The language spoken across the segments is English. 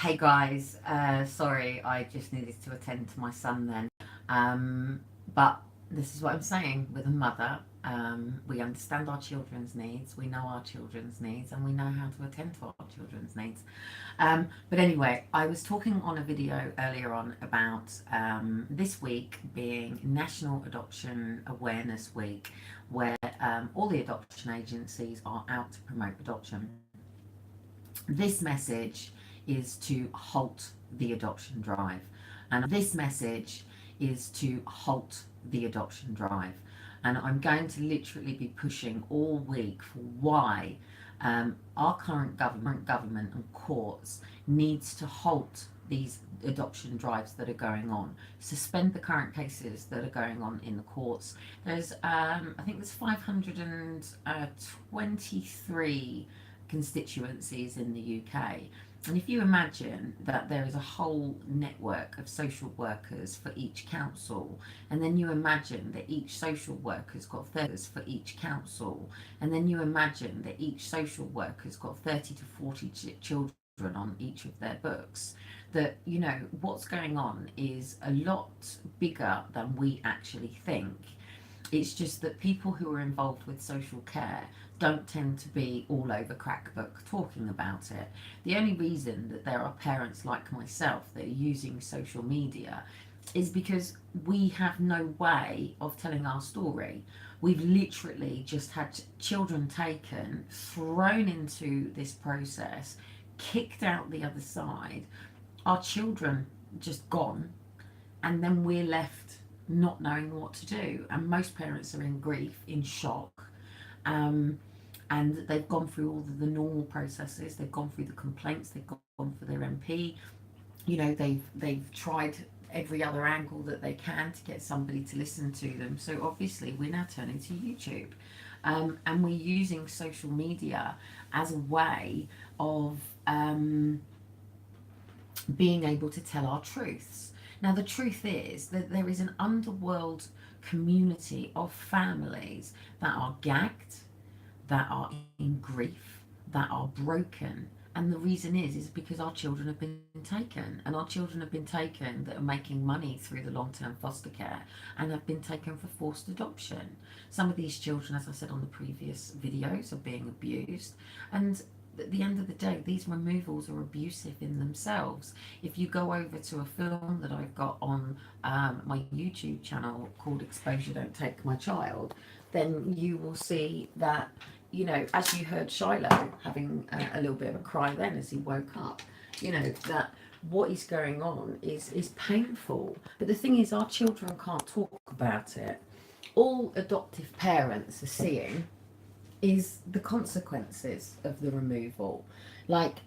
Hey guys, sorry, I just needed to attend to my son then. But this is what I'm saying with a mother. We understand our children's needs, we know our children's needs, and we know how to attend to our children's needs. But anyway, I was talking on a video earlier on about this week being National Adoption Awareness Week, where all the adoption agencies are out to promote adoption. This message is to halt the adoption drive. And this message is to halt the adoption drive. And I'm going to literally be pushing all week for why our current government and courts needs to halt these adoption drives that are going on, suspend the current cases that are going on in the courts. There's, I think there's 523 constituencies in the UK. And if you imagine that there is a whole network of social workers for each council, and then you imagine that each social worker's got 30 for each council, and then you imagine that each social worker's got 30 to 40 children on each of their books, that, you know, what's going on is a lot bigger than we actually think. It's just that people who are involved with social care don't tend to be all over Crackbook talking about it. The only reason that there are parents like myself that are using social media is because we have no way of telling our story. We've literally just had children taken, thrown into this process, kicked out the other side, our children just gone, and then we're left not knowing what to do. And most parents are in grief, in shock. And they've gone through all of the normal processes. They've gone through the complaints. They've gone for their MP. You know, they've tried every other angle that they can to get somebody to listen to them. So obviously, we're now turning to YouTube, and we're using social media as a way of being able to tell our truths. Now, the truth is that there is an underworld community of families that are gagged, that are in grief, that are broken. And the reason is because our children have been taken, and our children have been taken that are making money through the long-term foster care and have been taken for forced adoption. Some of these children, as I said on the previous videos, are being abused, and at the end of the day, these removals are abusive in themselves. If you go over to a film that I've got on my YouTube channel called Exposure Don't Take My Child, then you will see that, you know, as you heard Shiloh having a little bit of a cry then as he woke up, you know, that what is going on is painful. But the thing is, our children can't talk about it. All adoptive parents are seeing is the consequences of the removal. Like,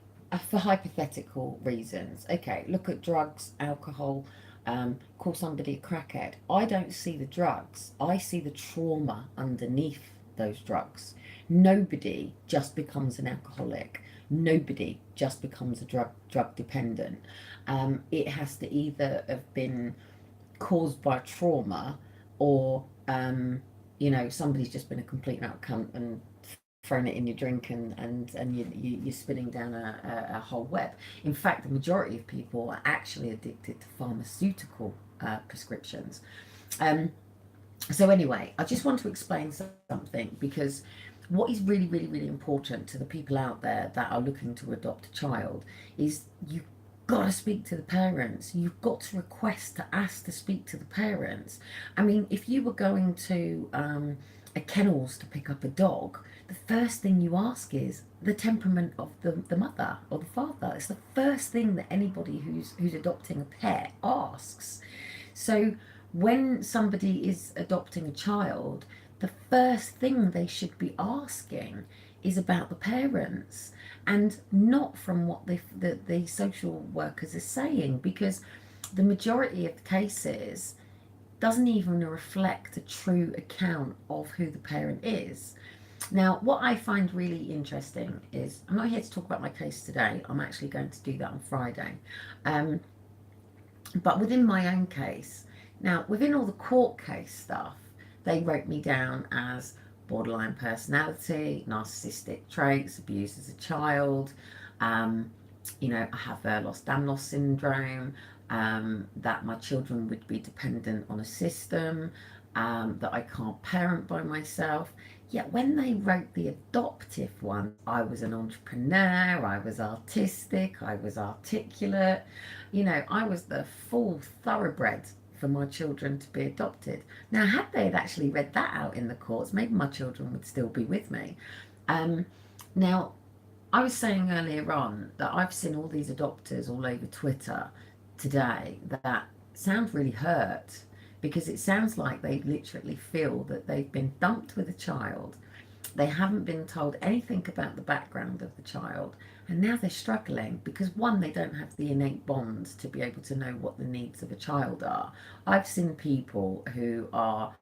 for hypothetical reasons, okay, look at drugs, alcohol, call somebody a crackhead. I don't see the drugs, I see the trauma underneath those drugs. Nobody just becomes an alcoholic. Nobody just becomes a drug dependent. It has to either have been caused by trauma, or you know, somebody's just been a complete out cunt and thrown it in your drink, and you're spinning down a whole web. In fact, the majority of people are actually addicted to pharmaceutical prescriptions. So anyway, I just want to explain something, because what is really, really, really important to the people out there that are looking to adopt a child is you've got to speak to the parents. You've got to request, to ask to speak to the parents. I mean, if you were going to a kennels to pick up a dog, the first thing you ask is the temperament of the mother or the father. It's the first thing that anybody who's adopting a pet asks. So when somebody is adopting a child, the first thing they should be asking is about the parents, and not from what the social workers are saying, because the majority of the cases doesn't even reflect a true account of who the parent is. Now, what I find really interesting is, I'm not here to talk about my case today, I'm actually going to do that on Friday. But within my own case, now within all the court case stuff, they wrote me down as borderline personality, narcissistic traits, abuse as a child, I have Ehlers-Danlos syndrome, that my children would be dependent on a system, that I can't parent by myself. Yet when they wrote the adoptive one, I was an entrepreneur, I was artistic, I was articulate, I was the full thoroughbred for my children to be adopted. Now, had they had actually read that out in the courts, maybe my children would still be with me. Um, Now, I was saying earlier on that I've seen all these adopters all over Twitter today that sound really hurt, because it sounds like they literally feel that they've been dumped with a child. They haven't been told anything about the background of the child, and now they're struggling because, one, they don't have the innate bonds to be able to know what the needs of a child are. I've seen people who are,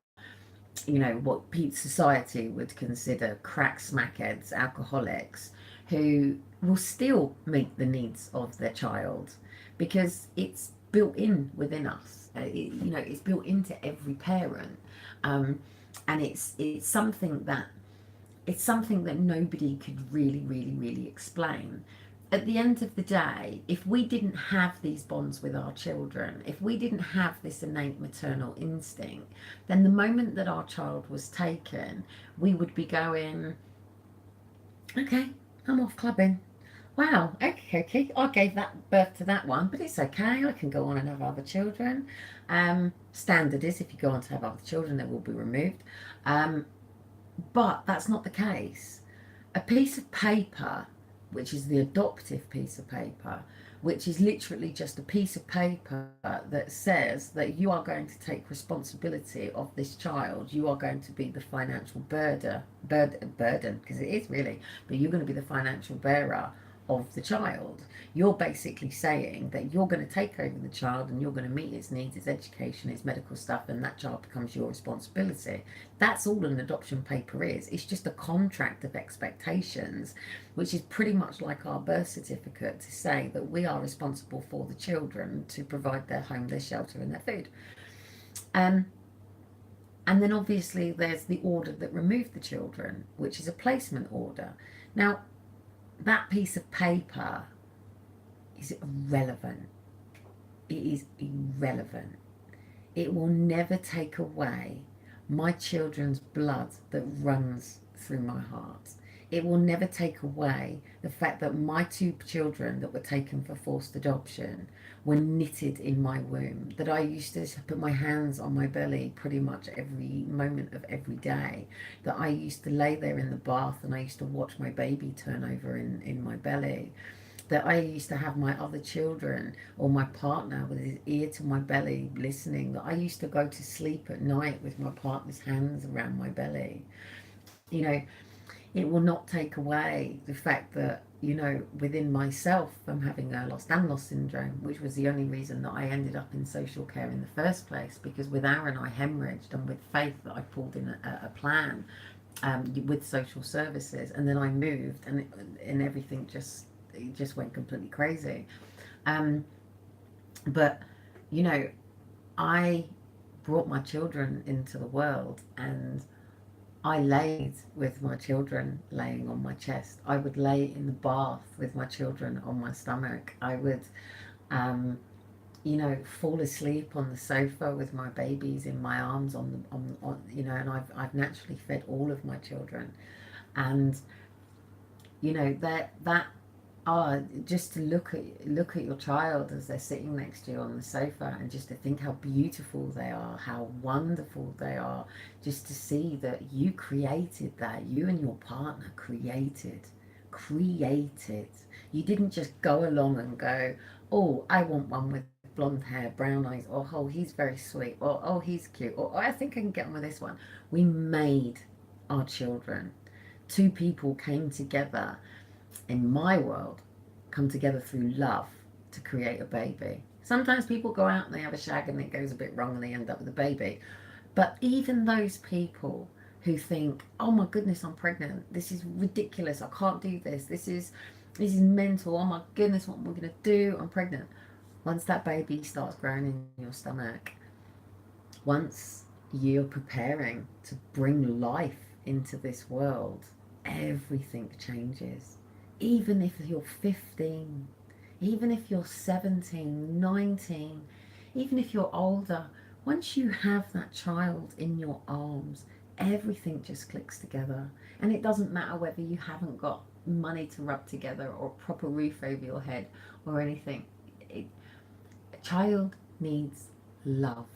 what society would consider crack smackheads, alcoholics, who will still meet the needs of their child because it's built in within us. It's built into every parent, and it's something that nobody could really explain. At the end of the day, if we didn't have these bonds with our children, if we didn't have this innate maternal instinct, then the moment that our child was taken, we would be going, okay, I'm off clubbing. Wow, okay, I gave that birth to that one, but it's okay, I can go on and have other children. Standard is, if you go on to have other children, they will be removed. But that's not the case. A piece of paper, which is the adoptive piece of paper, which is literally just a piece of paper that says that you are going to take responsibility of this child. You are going to be the financial burden, because it is really, but you're going to be the financial bearer of the child. You're basically saying that you're going to take over the child and you're going to meet its needs, its education, its medical stuff, and that child becomes your responsibility. That's all an adoption paper is. It's just a contract of expectations, which is pretty much like our birth certificate, to say that we are responsible for the children, to provide their home, their shelter, and their food. And then obviously there's the order that removed the children, which is a placement order. Now, that piece of paper is irrelevant. It is irrelevant. It will never take away my children's blood that runs through my heart. It will never take away the fact that my two children that were taken for forced adoption were knitted in my womb, that I used to put my hands on my belly pretty much every moment of every day, that I used to lay there in the bath and I used to watch my baby turn over in my belly, that I used to have my other children or my partner with his ear to my belly listening, that I used to go to sleep at night with my partner's hands around my belly. You know, it will not take away the fact that, within myself, I'm having Ehlers-Danlos syndrome, which was the only reason that I ended up in social care in the first place, because with Aaron I hemorrhaged, and with Faith that I pulled in a plan with social services, and then I moved, and everything just went completely crazy. Um, but, I brought my children into the world, and I laid with my children laying on my chest. I would lay in the bath with my children on my stomach. I would, um, fall asleep on the sofa with my babies in my arms and I've naturally fed all of my children. And, that just to look at your child as they're sitting next to you on the sofa, and just to think how beautiful they are, how wonderful they are, just to see that you created that, you and your partner created. You didn't just go along and go, oh, I want one with blonde hair, brown eyes, or oh, he's very sweet, or oh, he's cute, or oh, I think I can get on with this one. We made our children. Two people came together, in my world, come together through love to create a baby. Sometimes people go out and they have a shag and it goes a bit wrong and they end up with a baby. But even those people who think, oh my goodness, I'm pregnant, this is ridiculous, I can't do this, this is mental, oh my goodness, what am I going to do, I'm pregnant. Once that baby starts growing in your stomach, once you're preparing to bring life into this world, everything changes. Even if you're 15, Even if you're 17, 19, even if you're older, once you have that child in your arms, everything just clicks together. And it doesn't matter whether you haven't got money to rub together or a proper roof over your head or anything. It, a child needs love,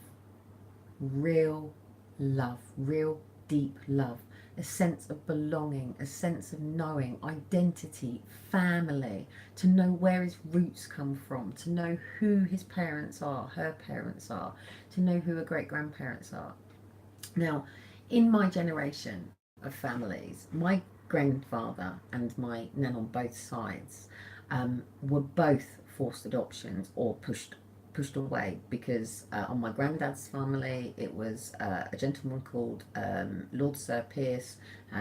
real love, real deep love, a sense of belonging, a sense of knowing, identity, family, to know where his roots come from, to know who his parents are, her parents are, to know who her great grandparents are. Now, in my generation of families, my grandfather and my nan on both sides were both forced adoptions or pushed away because on my granddad's family it was a gentleman called Lord Sir Pierce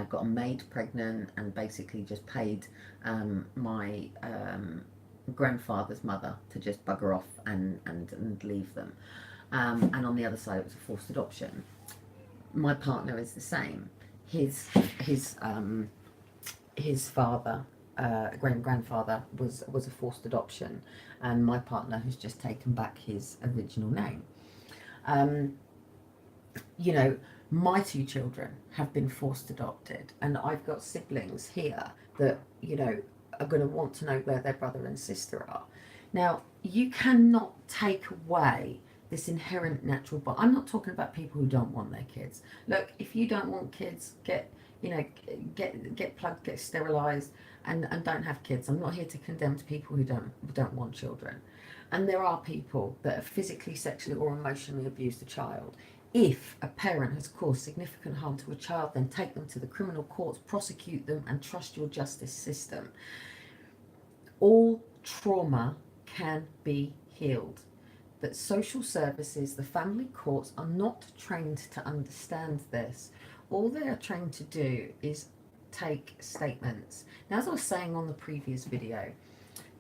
got a maid pregnant and basically just paid my grandfather's mother to just bugger off and leave them. And on the other side it was a forced adoption. My partner is the same. His his um, his father, grandfather, was a forced adoption, and my partner has just taken back his original name. Um, you know, my two children have been forced adopted, and I've got siblings here that are going to want to know where their brother and sister are. Now, you cannot take away this inherent natural bond. I'm not talking about people who don't want their kids. Look, if you don't want kids, get plugged, get sterilised, and don't have kids. I'm not here to condemn to people who don't want children. And there are people that have physically, sexually, or emotionally abused a child. If a parent has caused significant harm to a child, then take them to the criminal courts, prosecute them, and trust your justice system. All trauma can be healed. But social services, the family courts, are not trained to understand this. All they are trained to do is take statements. Now, as I was saying on the previous video,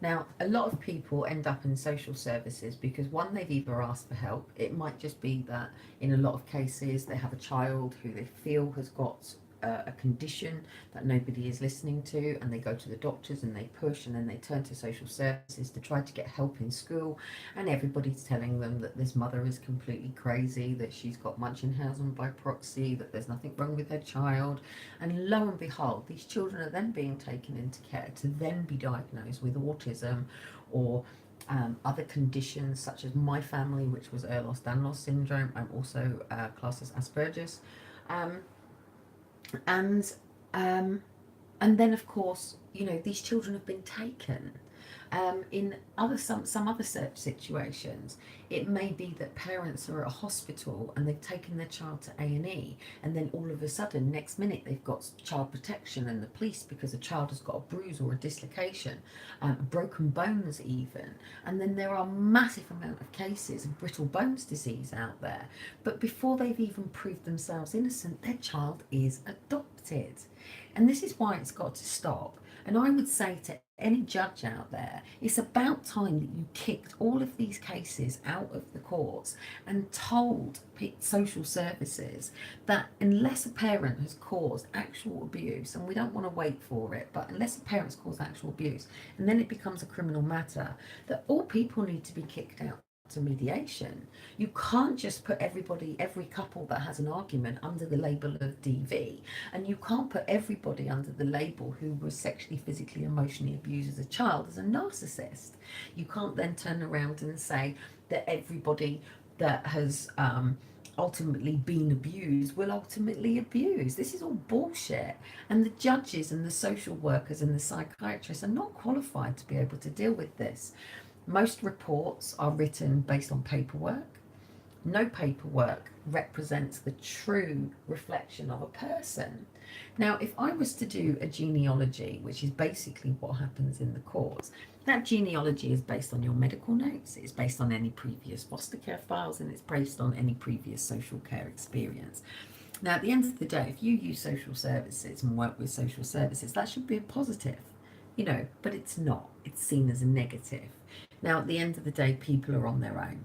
now a lot of people end up in social services because one, they've either asked for help. It might just be that in a lot of cases they have a child who they feel has got a condition that nobody is listening to, and they go to the doctors and they push, and then they turn to social services to try to get help in school, and everybody's telling them that this mother is completely crazy, that she's got Munchausen by proxy, that there's nothing wrong with her child. And lo and behold, these children are then being taken into care to then be diagnosed with autism or other conditions such as my family, which was Ehlers-Danlos syndrome. I'm also classed as Asperger's. Um, and and then of course these children have been taken. In some other situations, it may be that parents are at a hospital and they've taken their child to A&E, and then all of a sudden next minute they've got child protection and the police because a child has got a bruise or a dislocation, broken bones even. And then there are massive amount of cases of brittle bones disease out there, but before they've even proved themselves innocent, their child is adopted. And this is why it's got to stop. And I would say to any judge out there, it's about time that you kicked all of these cases out of the courts and told social services that unless a parent has caused actual abuse, and we don't want to wait for it, but unless a parent's caused actual abuse and then it becomes a criminal matter, that all people need to be kicked out to mediation. You can't just put every couple that has an argument under the label of DV, and you can't put everybody under the label who was sexually, physically, emotionally abused as a child as a narcissist. You can't then turn around and say that everybody that has ultimately been abused will ultimately abuse. This is all bullshit, and the judges and the social workers and the psychiatrists are not qualified to be able to deal with this. Most reports are written based on paperwork. No paperwork represents the true reflection of a person. Now, if I was to do a genealogy, which is basically what happens in the courts, that genealogy is based on your medical notes, it's based on any previous foster care files, and it's based on any previous social care experience. Now, at the end of the day, if you use social services and work with social services, that should be a positive, but it's not. It's seen as a negative. Now, at the end of the day, people are on their own.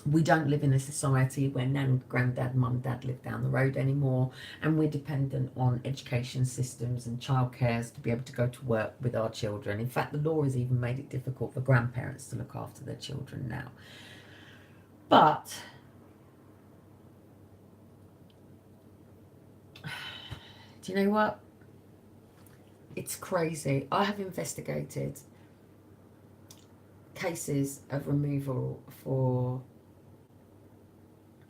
We don't live in a society where nan, granddad, mum, dad live down the road anymore, and we're dependent on education systems and childcares to be able to go to work with our children. In fact, the law has even made it difficult for grandparents to look after their children now. But do you know what? It's crazy. I have investigated cases of removal for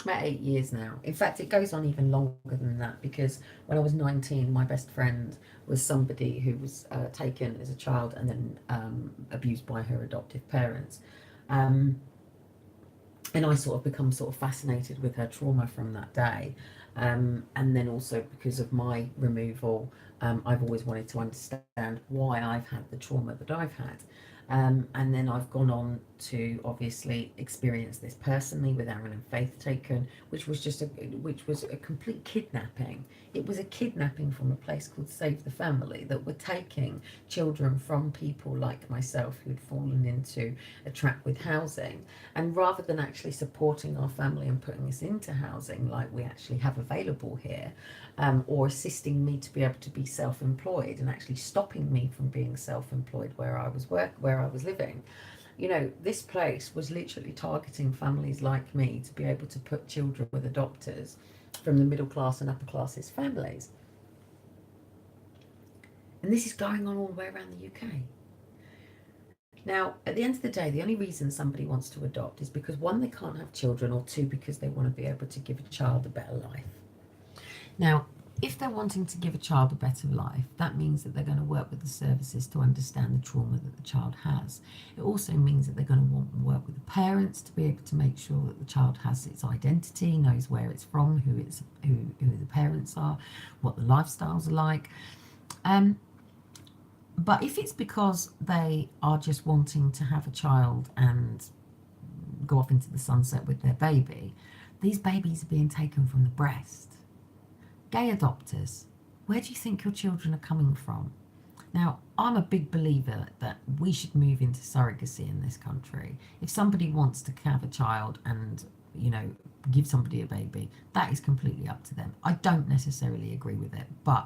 about 8 years now. In fact, it goes on even longer than that, because when I was 19, my best friend was somebody who was taken as a child and then abused by her adoptive parents. And I sort of become sort of fascinated with her trauma from that day. And then also because of my removal, I've always wanted to understand why I've had the trauma that I've had. And then I've gone on to obviously experience this personally with Aaron and Faith taken, which was a complete kidnapping. It was a kidnapping from a place called Save the Family, that were taking children from people like myself who'd fallen into a trap with housing, and rather than actually supporting our family and putting us into housing like we actually have available here, or assisting me to be able to be self-employed, and actually stopping me from being self-employed where I was living. You know, this place was literally targeting families like me to be able to put children with adopters from the middle class and upper classes families. And this is going on all the way around the UK. Now, at the end of the day, the only reason somebody wants to adopt is because, one, they can't have children, or two, because they want to be able to give a child a better life. Now, if they're wanting to give a child a better life, that means that they're going to work with the services to understand the trauma that the child has. It also means that they're going to want to work with the parents to be able to make sure that the child has its identity, knows where it's from, who the parents are, what the lifestyles are like. But if it's because they are just wanting to have a child and go off into the sunset with their baby, these babies are being taken from the breast. Gay adopters, where do you think your children are coming from? Now, I'm a big believer that we should move into surrogacy in this country. If somebody wants to have a child and, give somebody a baby, that is completely up to them. I don't necessarily agree with it, but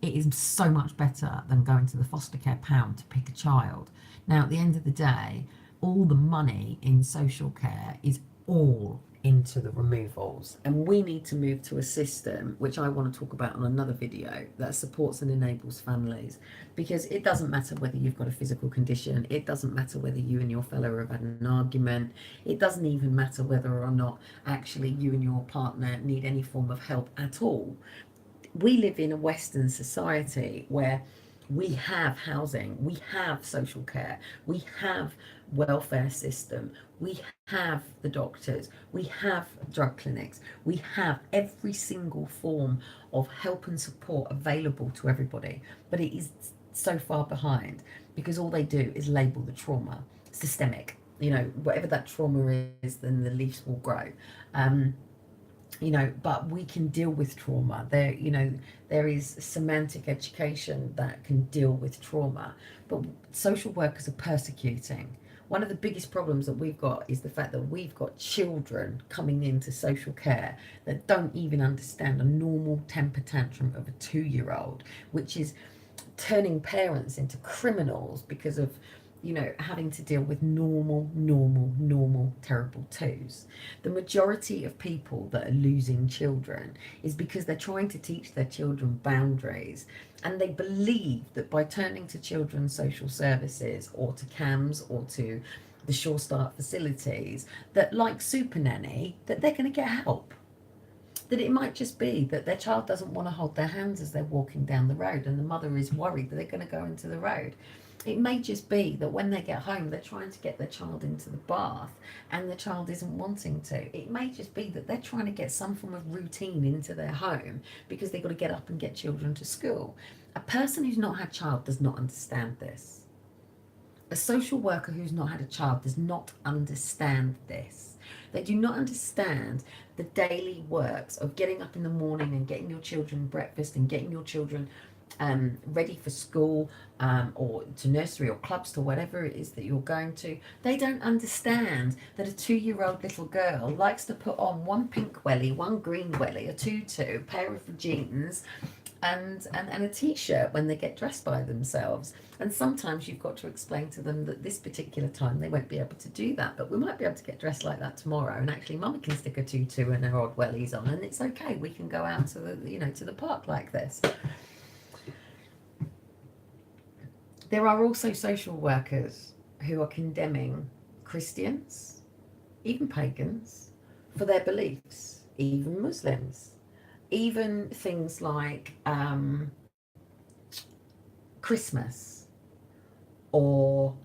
it is so much better than going to the foster care pound to pick a child. Now, at the end of the day, all the money in social care is all into the removals, and we need to move to a system, which I want to talk about on another video, that supports and enables families. Because it doesn't matter whether you've got a physical condition, it doesn't matter whether you and your fellow have had an argument, it doesn't even matter whether or not actually you and your partner need any form of help at all. We live in a Western society where we have housing, we have social care, we have welfare system, we have the doctors, we have drug clinics, we have every single form of help and support available to everybody. But it is so far behind, because all they do is label the trauma systemic. Whatever that trauma is, then the leaves will grow. But we can deal with trauma. There is semantic education that can deal with trauma, but social workers are persecuting. One of the biggest problems that we've got is the fact that we've got children coming into social care that don't even understand a normal temper tantrum of a 2-year-old, which is turning parents into criminals because of having to deal with normal, terrible twos. The majority of people that are losing children is because they're trying to teach their children boundaries, and they believe that by turning to children's social services or to CAMS or to the Sure Start facilities, that like Super Nanny, that they're going to get help. That it might just be that their child doesn't want to hold their hands as they're walking down the road, and the mother is worried that they're going to go into the road. It may just be that when they get home, they're trying to get their child into the bath and the child isn't wanting to. It may just be that they're trying to get some form of routine into their home because they've got to get up and get children to school. A person who's not had a child does not understand this. A social worker who's not had a child does not understand this. They do not understand the daily works of getting up in the morning and getting your children breakfast and getting your children ready for school, or to nursery or clubs to whatever it is that you're going to, they don't understand that a 2-year-old little girl likes to put on one pink welly, one green welly, a tutu, a pair of jeans, and a t-shirt when they get dressed by themselves. And sometimes you've got to explain to them that this particular time they won't be able to do that, but we might be able to get dressed like that tomorrow, and actually mummy can stick a tutu and her odd wellies on, and it's okay, we can go out to the, you know, to the park like this. There are also social workers who are condemning Christians, even pagans, for their beliefs, even Muslims, even things like Christmas, or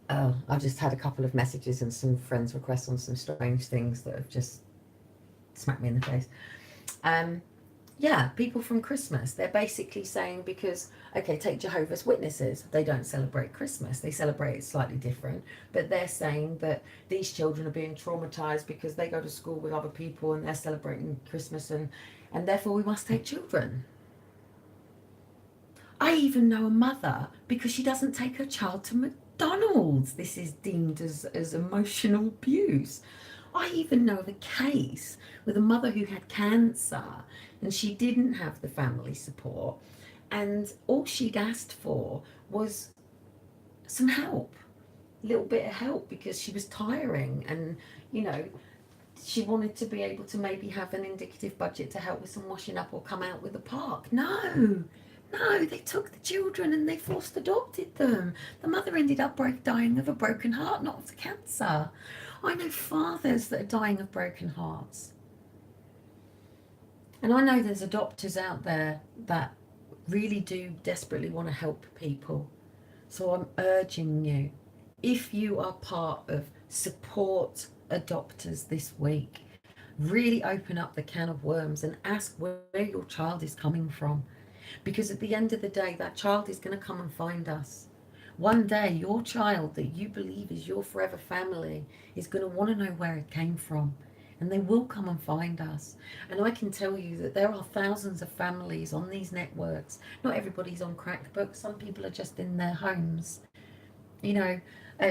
I've just had a couple of messages and some friends' requests on some strange things that have just smacked me in the face. Yeah, people from Christmas, they're basically saying, because, okay, take Jehovah's Witnesses, they don't celebrate Christmas, they celebrate it slightly different, but they're saying that these children are being traumatized because they go to school with other people and they're celebrating Christmas, and therefore we must take children. I even know a mother, because she doesn't take her child to McDonald's, this is deemed as emotional abuse. I even know of a case with a mother who had cancer, and she didn't have the family support, and all she'd asked for was some help, a little bit of help, because she was tiring, and you know, she wanted to be able to maybe have an indicative budget to help with some washing up or come out with the park. No, they took the children and they forced adopted them. The mother ended up dying of a broken heart, not of the cancer. I know fathers that are dying of broken hearts. And I know there's adopters out there that really do desperately want to help people. So I'm urging you, if you are part of Support Adopters this week, really open up the can of worms and ask where your child is coming from. Because at the end of the day, that child is going to come and find us. One day, your child that you believe is your forever family is going to want to know where it came from. And they will come and find us. And I can tell you that there are thousands of families on these networks. Not everybody's on Crackbook. Some people are just in their homes. You know,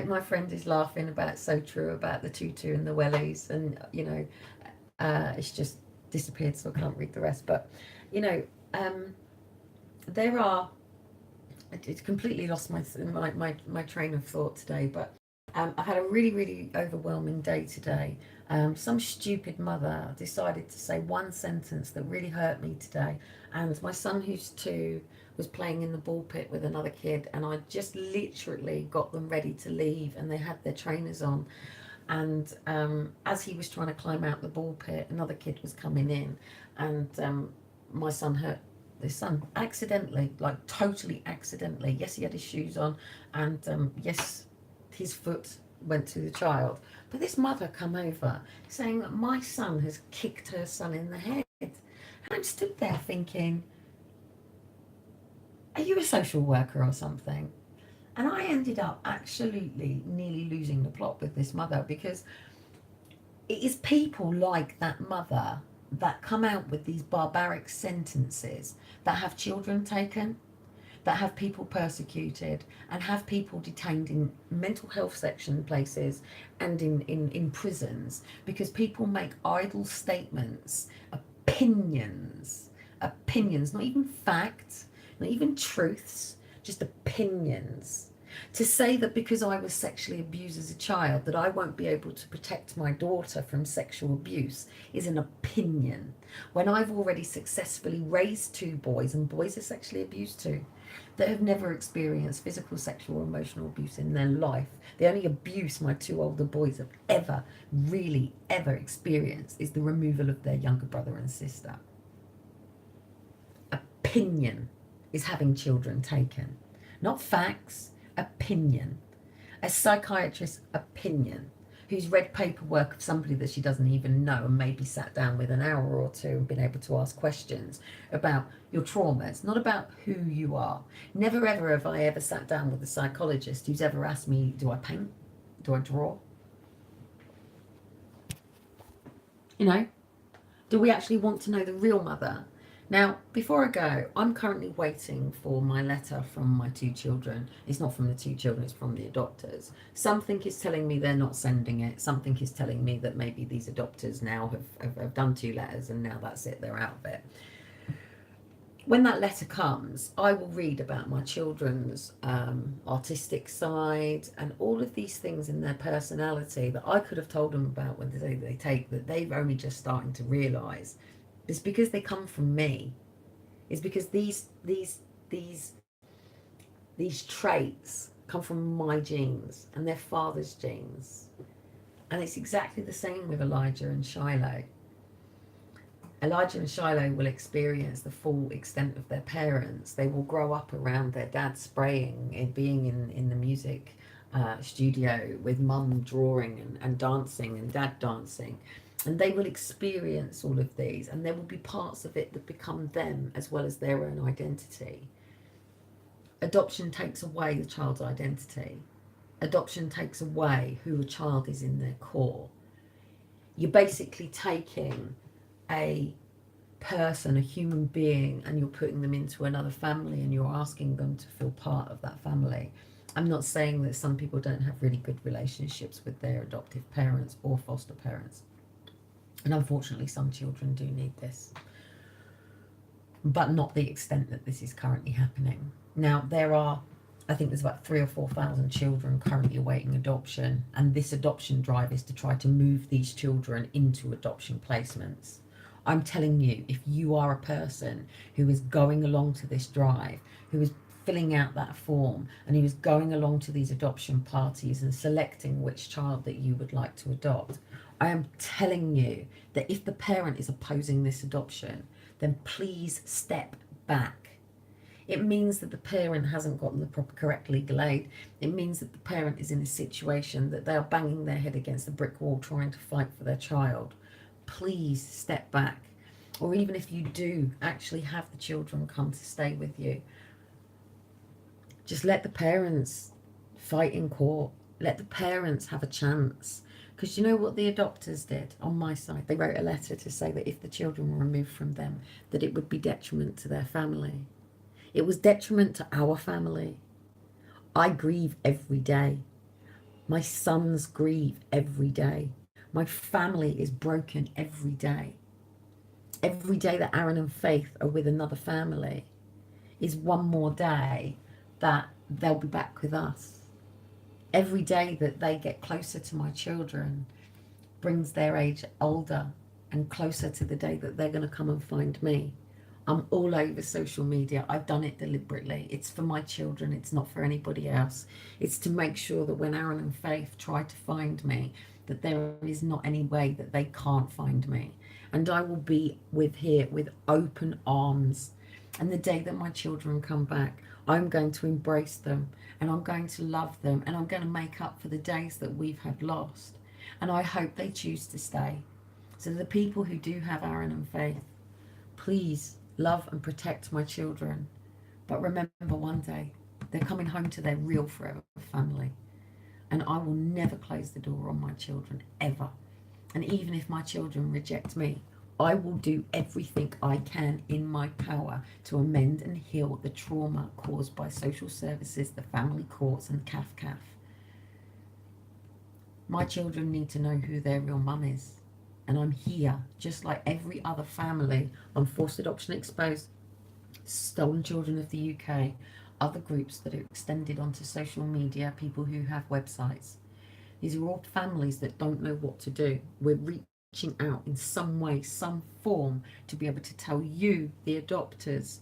my friend is laughing about, so true, about the tutu and the wellies. And, you know, it's just disappeared, so I can't read the rest. But, you know, there are, it's completely lost my train of thought today, but I've had a really overwhelming day today. Some stupid mother decided to say one sentence that really hurt me today, and my son, who's 2, was playing in the ball pit with another kid, and I just literally got them ready to leave, and they had their trainers on, and as he was trying to climb out the ball pit, another kid was coming in, and my son hurt this son accidentally, like totally accidentally. Yes, he had his shoes on, and yes, his foot went to the child. But this mother come over saying that my son has kicked her son in the head. And I'm stood there thinking, are you a social worker or something? And I ended up absolutely nearly losing the plot with this mother, because it is people like that mother that come out with these barbaric sentences, that have children taken, that have people persecuted, and have people detained in mental health section places and in prisons, because people make idle statements, opinions, not even facts, not even truths, just opinions. To say that because I was sexually abused as a child that I won't be able to protect my daughter from sexual abuse is an opinion, when I've already successfully raised 2 boys, and boys are sexually abused too, that have never experienced physical, sexual, or emotional abuse in their life. The only abuse my 2 older boys have ever experienced is the removal of their younger brother and sister. Opinion is having children taken, not facts. Opinion. A psychiatrist's opinion, who's read paperwork of somebody that she doesn't even know, and maybe sat down with an hour or 2 and been able to ask questions about your traumas, not about who you are. Never ever have I ever sat down with a psychologist who's ever asked me, do I paint? Do I draw? You know, do we actually want to know the real mother? Now, before I go, I'm currently waiting for my letter from my two children. It's not from the two children, it's from the adopters. Something is telling me they're not sending it. Something is telling me that maybe these adopters now have done two letters and now that's it, they're out of it. When that letter comes, I will read about my children's artistic side and all of these things in their personality that I could have told them about when they take, that they've only just starting to realise. It's because they come from me. It's because these traits come from my genes and their father's genes. And it's exactly the same with Elijah and Shiloh. Elijah and Shiloh will experience the full extent of their parents. They will grow up around their dad spraying and being in the music studio with mum drawing and dancing and dad dancing. And they will experience all of these, and there will be parts of it that become them as well as their own identity. Adoption takes away the child's identity. Adoption takes away who a child is in their core. You're basically taking a person, a human being, and you're putting them into another family and you're asking them to feel part of that family. I'm not saying that some people don't have really good relationships with their adoptive parents or foster parents. And unfortunately, some children do need this, but not the extent that this is currently happening. Now, there are, I think there's about 3,000 or 4,000 children currently awaiting adoption, and this adoption drive is to try to move these children into adoption placements. I'm telling you, if you are a person who is going along to this drive, who is filling out that form, and who is going along to these adoption parties and selecting which child that you would like to adopt, I am telling you that if the parent is opposing this adoption, then please step back. It means that the parent hasn't gotten the proper correct legal aid. It means that the parent is in a situation that they are banging their head against the brick wall trying to fight for their child. Please step back. Or even if you do actually have the children come to stay with you, just let the parents fight in court. Let the parents have a chance. Because you know what the adopters did on my side? They wrote a letter to say that if the children were removed from them, that it would be detriment to their family. It was detriment to our family. I grieve every day. My sons grieve every day. My family is broken every day. Every day that Aaron and Faith are with another family is one more day that they'll be back with us. Every day that they get closer to my children brings their age older and closer to the day that they're going to come and find me. I'm all over social media. I've done it deliberately. It's for my children. It's not for anybody else. It's to make sure that when Aaron and Faith try to find me, that there is not any way that they can't find me. And I will be here with open arms. And the day that my children come back, I'm going to embrace them and I'm going to love them and I'm going to make up for the days that we've had lost. And I hope they choose to stay. So the people who do have Aaron and Faith, please love and protect my children. But remember, one day they're coming home to their real forever family. And I will never close the door on my children, ever. And even if my children reject me, I will do everything I can in my power to amend and heal the trauma caused by social services, the family courts, and CAF. My children need to know who their real mum is. And I'm here, just like every other family on Forced Adoption Exposed, Stolen Children of the UK, other groups that are extended onto social media, people who have websites. These are all families that don't know what to do. We're reaching out in some way, some form, to be able to tell you, the adopters,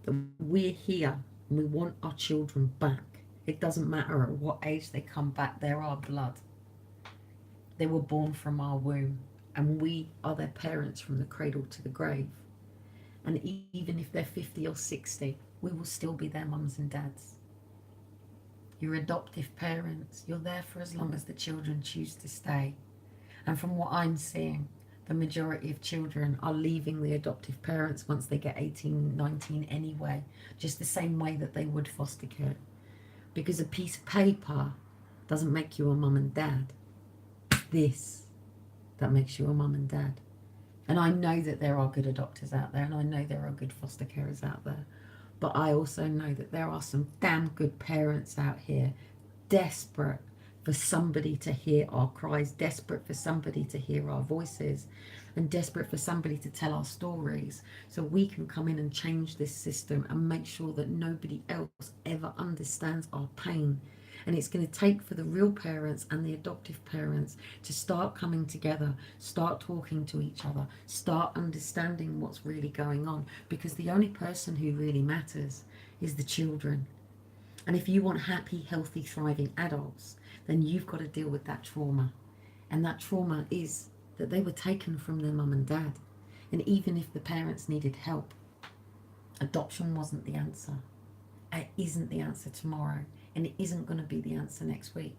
that we're here and we want our children back. It doesn't matter at what age they come back, they're our blood. They were born from our womb, and we are their parents from the cradle to the grave. And even if they're 50 or 60, we will still be their mums and dads. Your adoptive parents, you're there for as long as the children choose to stay. And from what I'm seeing, the majority of children are leaving the adoptive parents once they get 18, 19 anyway, just the same way that they would foster care. Because a piece of paper doesn't make you a mum and dad. This that makes you a mum and dad. And I know that there are good adopters out there, and I know there are good foster carers out there. But I also know that there are some damn good parents out here desperate for somebody to hear our cries, desperate for somebody to hear our voices, and desperate for somebody to tell our stories so we can come in and change this system and make sure that nobody else ever understands our pain. And it's going to take for the real parents and the adoptive parents to start coming together, start talking to each other, start understanding what's really going on, because the only person who really matters is the children. And if you want happy, healthy, thriving adults, then you've got to deal with that trauma. And that trauma is that they were taken from their mum and dad. And even if the parents needed help, adoption wasn't the answer. It isn't the answer tomorrow, and it isn't going to be the answer next week.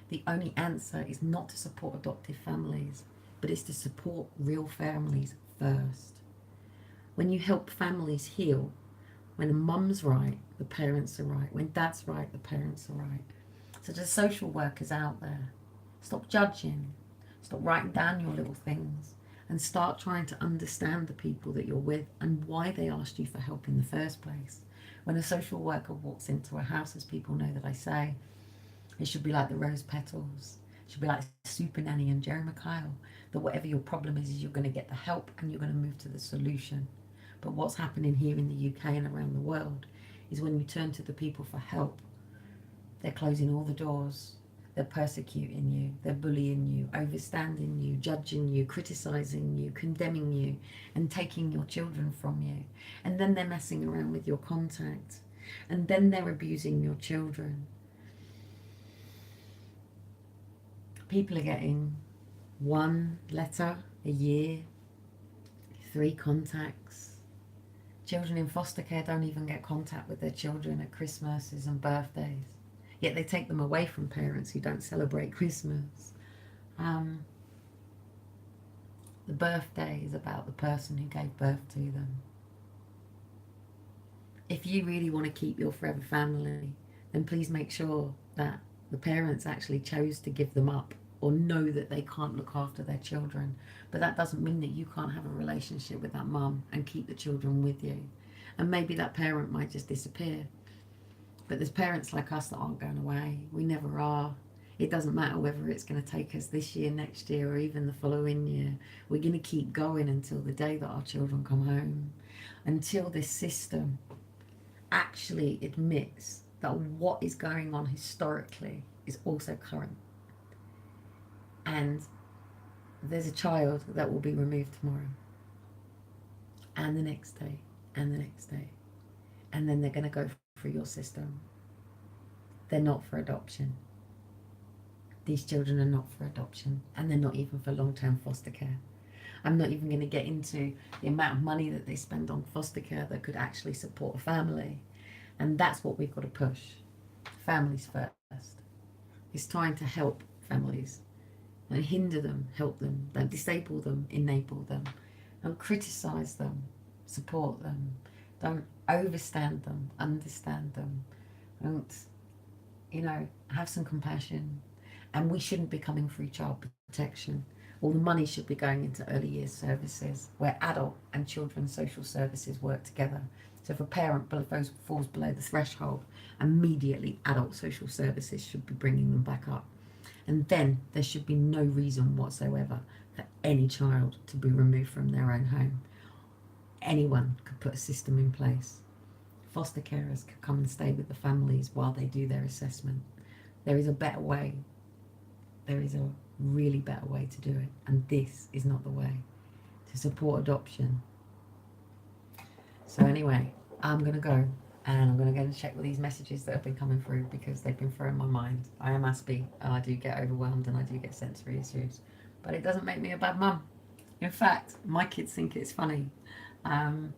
The only answer is not to support adoptive families, but it's to support real families first. When you help families heal, when a mum's right, the parents are right. When dad's right, the parents are right. So the social workers out there, stop judging, stop writing down your little things, and start trying to understand the people that you're with and why they asked you for help in the first place. When a social worker walks into a house, as people know that I say, it should be like the rose petals. It should be like Super Nanny and Jerry Mikhail, that whatever your problem is you're going to get the help and you're going to move to the solution. But what's happening here in the UK and around the world is when you turn to the people for help, they're closing all the doors. They're persecuting you, they're bullying you, overstanding you, judging you, criticizing you, condemning you, and taking your children from you. And then they're messing around with your contact. And then they're abusing your children. People are getting 1 letter a year, 3 contacts. Children in foster care don't even get contact with their children at Christmases and birthdays. Yet they take them away from parents who don't celebrate Christmas. The birthday is about the person who gave birth to them. If you really want to keep your forever family, then please make sure that the parents actually chose to give them up or know that they can't look after their children. But that doesn't mean that you can't have a relationship with that mum and keep the children with you. And maybe that parent might just disappear. But there's parents like us that aren't going away. We never are. It doesn't matter whether it's going to take us this year, next year, or even the following year. We're going to keep going until the day that our children come home. Until this system actually admits that what is going on historically is also current. And there's a child that will be removed tomorrow. And the next day. And the next day. And then they're going to go through your system. They're not for adoption. These children are not for adoption, and they're not even for long-term foster care. I'm not even going to get into the amount of money that they spend on foster care that could actually support a family. And that's what we've got to push. Families first. It's time to help families. Don't hinder them, help them. Don't disable them, enable them. Don't criticize them, support them. Don't overstand them, understand them. Don't, have some compassion. And we shouldn't be coming free child protection. All the money should be going into early years services where adult and children's social services work together. So if a parent falls below the threshold, immediately adult social services should be bringing them back up. And then there should be no reason whatsoever for any child to be removed from their own home. Anyone could put a system in place. Foster carers could come and stay with the families while they do their assessment. There is a better way. There is a really better way to do it. And this is not the way to support adoption. So anyway, I'm going to go and I'm going to go and check with these messages that have been coming through because they've been throwing my mind. I am Aspie and I do get overwhelmed and I do get sensory issues. But it doesn't make me a bad mum. In fact, my kids think it's funny. And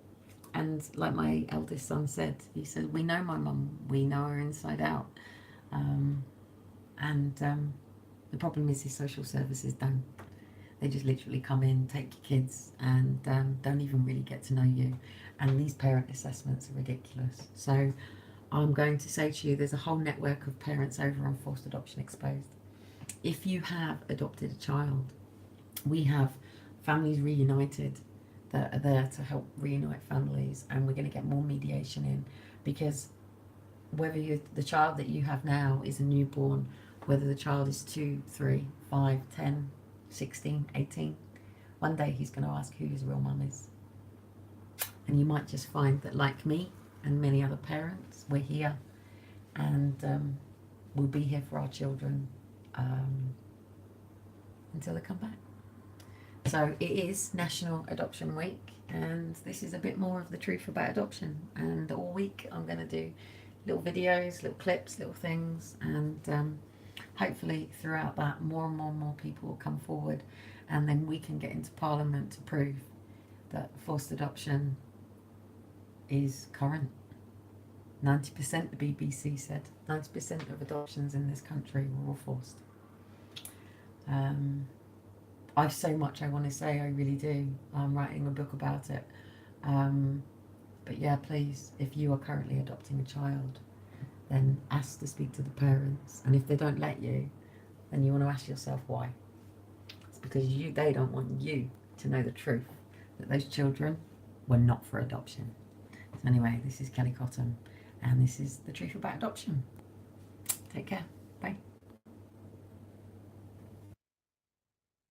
like my eldest son said, he said, we know my mum, we know her inside out. The problem is his social services don't. They just literally come in, take your kids, and don't even really get to know you. And these parent assessments are ridiculous. So I'm going to say to you, there's a whole network of parents over on Forced Adoption Exposed. If you have adopted a child, we have families reunited that are there to help reunite families, and we're going to get more mediation in, because whether the child that you have now is a newborn, whether the child is 2, 3, 5, 10, 16, 18, one day he's going to ask who his real mum is. And you might just find that, like me and many other parents, we're here, and we'll be here for our children until they come back. So it is National Adoption Week, and this is a bit more of the truth about adoption. And all week I'm going to do little videos, little clips, little things, and hopefully throughout that more and more people will come forward, and then we can get into Parliament to prove that forced adoption is current. 90%, the BBC said, 90% of adoptions in this country were all forced. I've so much I want to say, I really do. I'm writing a book about it. But yeah, please, if you are currently adopting a child, then ask to speak to the parents. And if they don't let you, then you want to ask yourself why. It's because they don't want you to know the truth, that those children were not for adoption. So anyway, this is Kelly Cottam, and this is the truth about adoption. Take care.